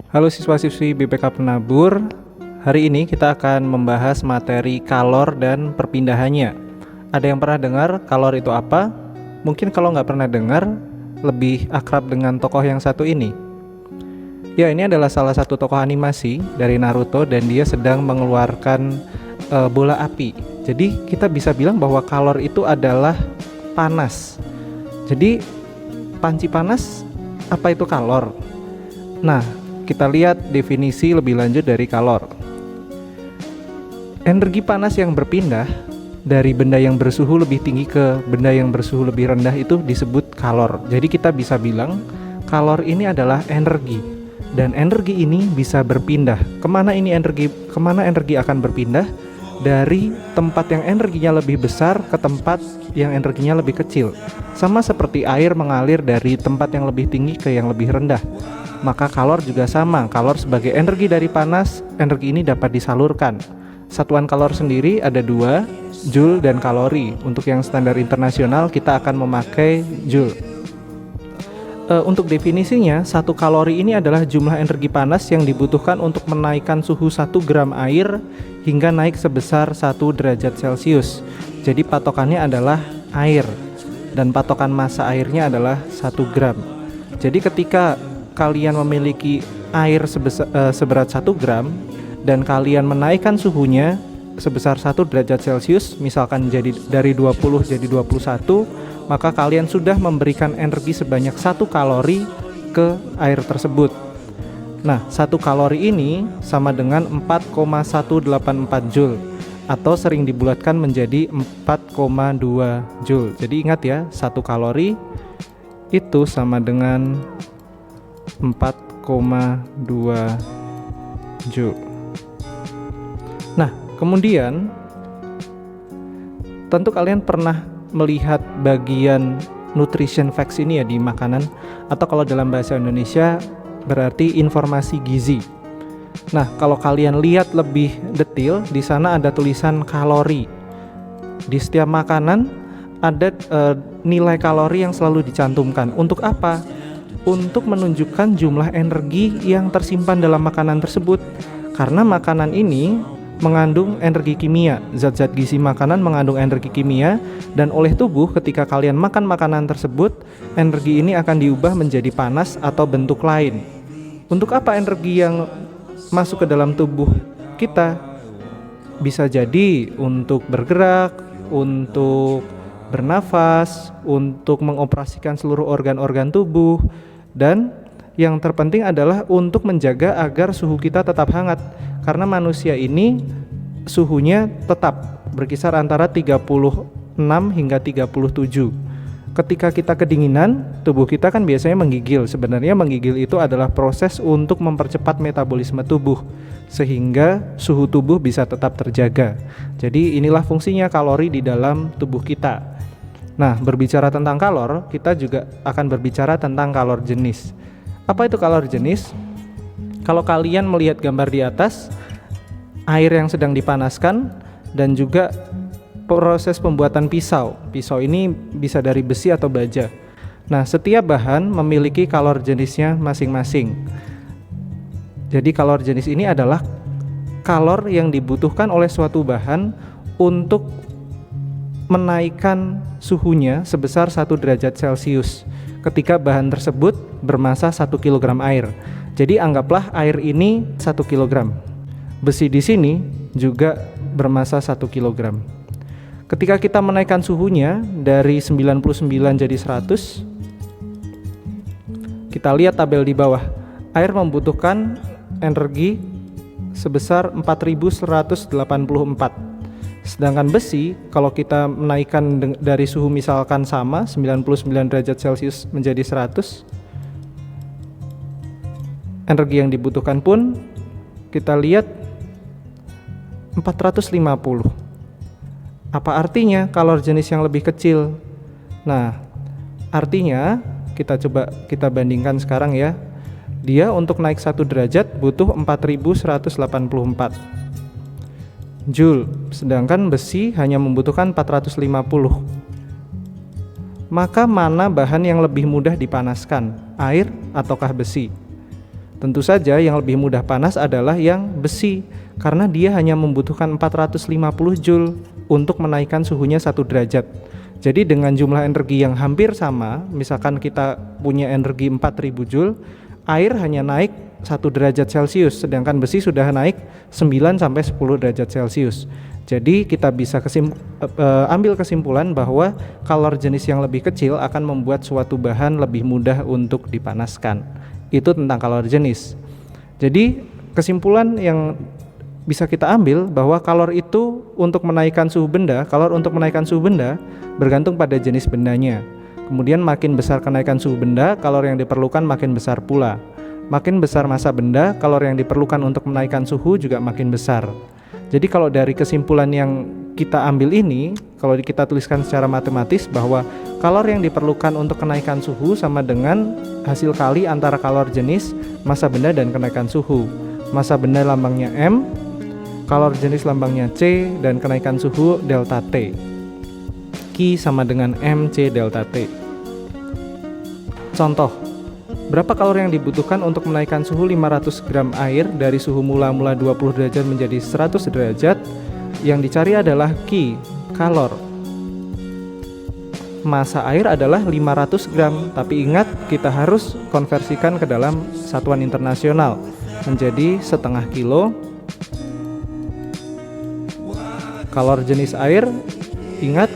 Halo siswa-siswi BPK Penabur. Hari ini kita akan membahas materi kalor dan perpindahannya. Ada yang pernah dengar kalor itu apa? Mungkin kalau nggak pernah dengar, lebih akrab dengan tokoh yang satu ini. Ya, ini adalah salah satu tokoh animasi dari Naruto dan dia sedang mengeluarkan bola api. Jadi kita bisa bilang bahwa kalor itu adalah panas. Jadi panci panas, apa itu kalor? Nah, kita lihat definisi lebih lanjut dari kalor. Energi panas yang berpindah dari benda yang bersuhu lebih tinggi ke benda yang bersuhu lebih rendah itu disebut kalor. Jadi kita bisa bilang kalor ini adalah energi, dan energi ini bisa berpindah. Kemana energi akan berpindah? Dari tempat yang energinya lebih besar ke tempat yang energinya lebih kecil. Sama seperti air mengalir dari tempat yang lebih tinggi ke yang lebih rendah. Maka kalor juga sama. Kalor sebagai energi dari panas, energi ini dapat disalurkan. Satuan kalor sendiri ada dua, joule dan kalori. Untuk yang standar internasional kita akan memakai joule. Untuk definisinya, 1 kalori ini adalah jumlah energi panas yang dibutuhkan untuk menaikkan suhu 1 gram air hingga naik sebesar 1 derajat Celcius. Jadi patokannya adalah air, dan patokan massa airnya adalah 1 gram. Jadi ketika kalian memiliki air seberat 1 gram dan kalian menaikkan suhunya sebesar 1 derajat Celcius, misalkan dari 20 jadi 21, maka kalian sudah memberikan energi sebanyak 1 kalori ke air tersebut. Nah, 1 kalori ini sama dengan 4,184 joule, atau sering dibulatkan menjadi 4,2 joule. Jadi ingat ya, 1 kalori itu sama dengan 4,2 joule. Nah, kemudian tentu kalian pernah melihat bagian nutrition facts ini ya di makanan, atau kalau dalam bahasa Indonesia berarti informasi gizi. Nah, kalau kalian lihat lebih detail, di sana ada tulisan kalori. Di setiap makanan ada nilai kalori yang selalu dicantumkan. Untuk apa? Untuk menunjukkan jumlah energi yang tersimpan dalam makanan tersebut. Karena makanan ini mengandung energi kimia, zat-zat gizi makanan mengandung energi kimia, dan oleh tubuh ketika kalian makan makanan tersebut, energi ini akan diubah menjadi panas atau bentuk lain. Untuk apa energi yang masuk ke dalam tubuh kita? Bisa jadi untuk bergerak, untuk bernafas, untuk mengoperasikan seluruh organ-organ tubuh, dan yang terpenting adalah untuk menjaga agar suhu kita tetap hangat. Karena manusia ini suhunya tetap berkisar antara 36 hingga 37. Ketika kita kedinginan, tubuh kita kan biasanya menggigil. Sebenarnya menggigil itu adalah proses untuk mempercepat metabolisme tubuh, sehingga suhu tubuh bisa tetap terjaga. Jadi inilah fungsinya kalori di dalam tubuh kita. Nah, berbicara tentang kalor, kita juga akan berbicara tentang kalor jenis. Apa itu kalor jenis? Kalau kalian melihat gambar di atas, air yang sedang dipanaskan dan juga proses pembuatan pisau. Pisau ini bisa dari besi atau baja. Nah, setiap bahan memiliki kalor jenisnya masing-masing. Jadi kalor jenis ini adalah kalor yang dibutuhkan oleh suatu bahan untuk menaikkan suhunya sebesar 1 derajat Celcius ketika bahan tersebut bermassa 1 kg air. Jadi anggaplah air ini 1 kg. Besi di sini juga bermassa 1 kg. Ketika kita menaikkan suhunya dari 99 jadi 100, kita lihat tabel di bawah. Air membutuhkan energi sebesar 4184. Sedangkan besi, kalau kita menaikkan dari suhu misalkan sama 99 derajat Celcius menjadi 100, energi yang dibutuhkan pun kita lihat 450. Apa artinya kalor jenis yang lebih kecil? Nah, artinya kita bandingkan sekarang ya. Dia untuk naik 1 derajat butuh 4184 joule, sedangkan besi hanya membutuhkan 450. Maka mana bahan yang lebih mudah dipanaskan, air ataukah besi? Tentu saja yang lebih mudah panas adalah yang besi, karena dia hanya membutuhkan 450 Joule untuk menaikkan suhunya 1 derajat. Jadi dengan jumlah energi yang hampir sama, misalkan kita punya energi 4000 Joule, air hanya naik 1 derajat Celcius, sedangkan besi sudah naik 9 sampai 10 derajat Celcius. Jadi kita bisa ambil kesimpulan bahwa kalor jenis yang lebih kecil akan membuat suatu bahan lebih mudah untuk dipanaskan. Itu tentang kalor jenis. Jadi kesimpulan yang bisa kita ambil bahwa kalor itu untuk menaikkan suhu benda, kalor untuk menaikkan suhu benda bergantung pada jenis bendanya. Kemudian makin besar kenaikan suhu benda, kalor yang diperlukan makin besar pula. Makin besar massa benda, kalor yang diperlukan untuk menaikkan suhu juga makin besar. Jadi kalau dari kesimpulan yang kita ambil ini, kalau kita tuliskan secara matematis bahwa kalor yang diperlukan untuk kenaikan suhu sama dengan hasil kali antara kalor jenis, massa benda, dan kenaikan suhu. Massa benda lambangnya M, kalor jenis lambangnya C, dan kenaikan suhu delta T. Q sama dengan MC delta T. Contoh, berapa kalori yang dibutuhkan untuk menaikkan suhu 500 gram air dari suhu mula 20 derajat menjadi 100 derajat? Yang dicari adalah Q, kalor. Massa air adalah 500 gram, tapi ingat kita harus konversikan ke dalam satuan internasional menjadi setengah kilo. Kalor jenis air, ingat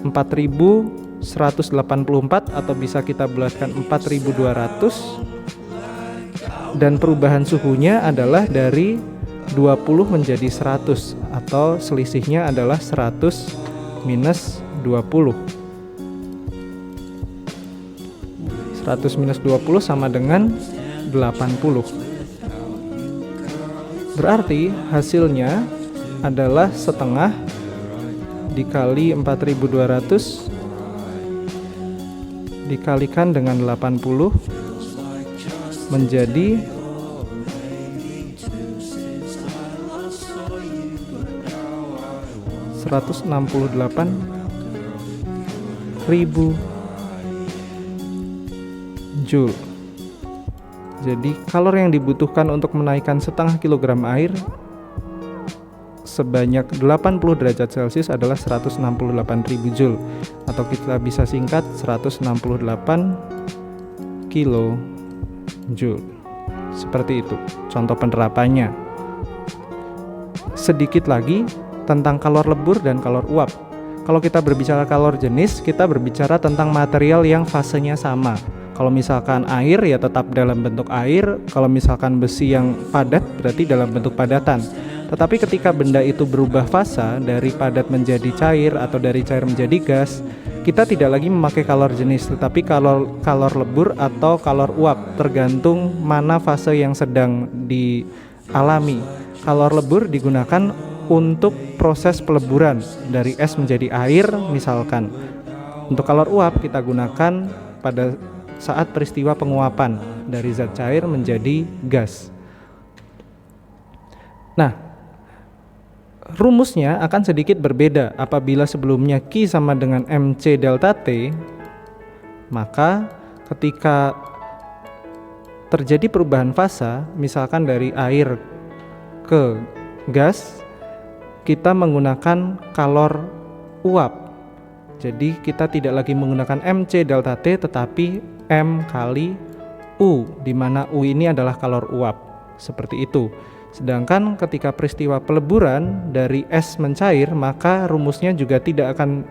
4184 atau bisa kita bulatkan 4200, dan perubahan suhunya adalah dari 20 menjadi 100 atau selisihnya adalah 100 minus 20. 100 minus 20 sama dengan 80. Berarti hasilnya adalah setengah dikali 4200 dikalikan dengan 80 menjadi 168.000 Joule. Jadi kalori yang dibutuhkan untuk menaikkan setengah kilogram air sebanyak 80 derajat Celcius adalah 168.000 Joule, atau kita bisa singkat 168 kilojoule. Seperti itu contoh penerapannya. Sedikit lagi tentang kalor lebur dan kalor uap. Kalau kita berbicara kalor jenis, kita berbicara tentang material yang fasenya sama. Kalau misalkan air ya tetap dalam bentuk air, kalau misalkan besi yang padat berarti dalam bentuk padatan. Tetapi ketika benda itu berubah fasa dari padat menjadi cair atau dari cair menjadi gas, kita tidak lagi memakai kalor jenis, tetapi kalor lebur atau kalor uap, tergantung mana fase yang sedang dialami. Kalor lebur digunakan untuk proses peleburan dari es menjadi air misalkan. Untuk kalor uap kita gunakan pada saat peristiwa penguapan dari zat cair menjadi gas. Nah, rumusnya akan sedikit berbeda. Apabila sebelumnya Q sama dengan MC delta T, maka ketika terjadi perubahan fasa, misalkan dari air ke gas, kita menggunakan kalor uap. Jadi kita tidak lagi menggunakan MC delta T tetapi M kali U, di mana U ini adalah kalor uap. Seperti itu. Sedangkan ketika peristiwa peleburan dari es mencair, maka rumusnya juga tidak akan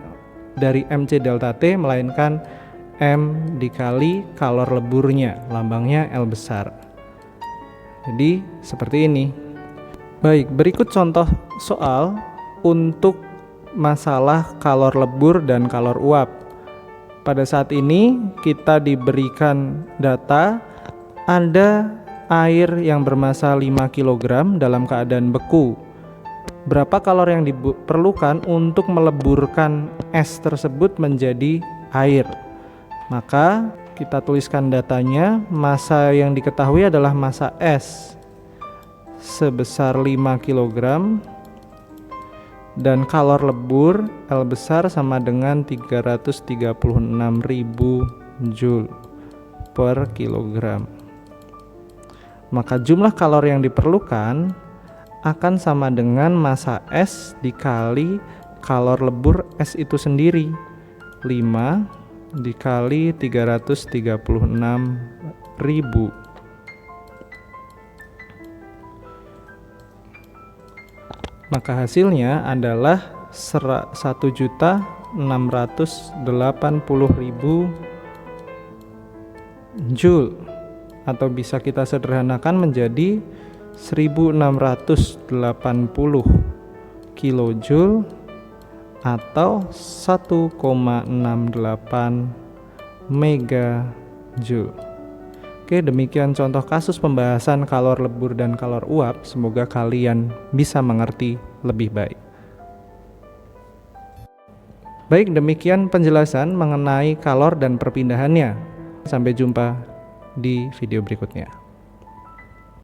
dari MC delta T, melainkan M dikali kalor leburnya, lambangnya L besar. Jadi seperti ini. Baik, berikut contoh soal untuk masalah kalor lebur dan kalor uap. Pada saat ini kita diberikan data ada air yang bermassa 5 kg dalam keadaan beku. Berapa kalor yang diperlukan untuk meleburkan es tersebut menjadi air? Maka kita tuliskan datanya. Massa yang diketahui adalah massa es sebesar 5 kg dan kalor lebur L besar sama dengan 336.000 Joule per kilogram. Maka jumlah kalori yang diperlukan akan sama dengan massa es dikali kalor lebur es itu sendiri, 5 dikali 336.000. Maka hasilnya adalah 1.680.000 Joule, atau bisa kita sederhanakan menjadi 1680 kilojoule atau 1,68 megajoule. Oke, demikian contoh kasus pembahasan kalor lebur dan kalor uap. Semoga kalian bisa mengerti lebih baik. Baik, demikian penjelasan mengenai kalor dan perpindahannya. Sampai jumpa di video berikutnya.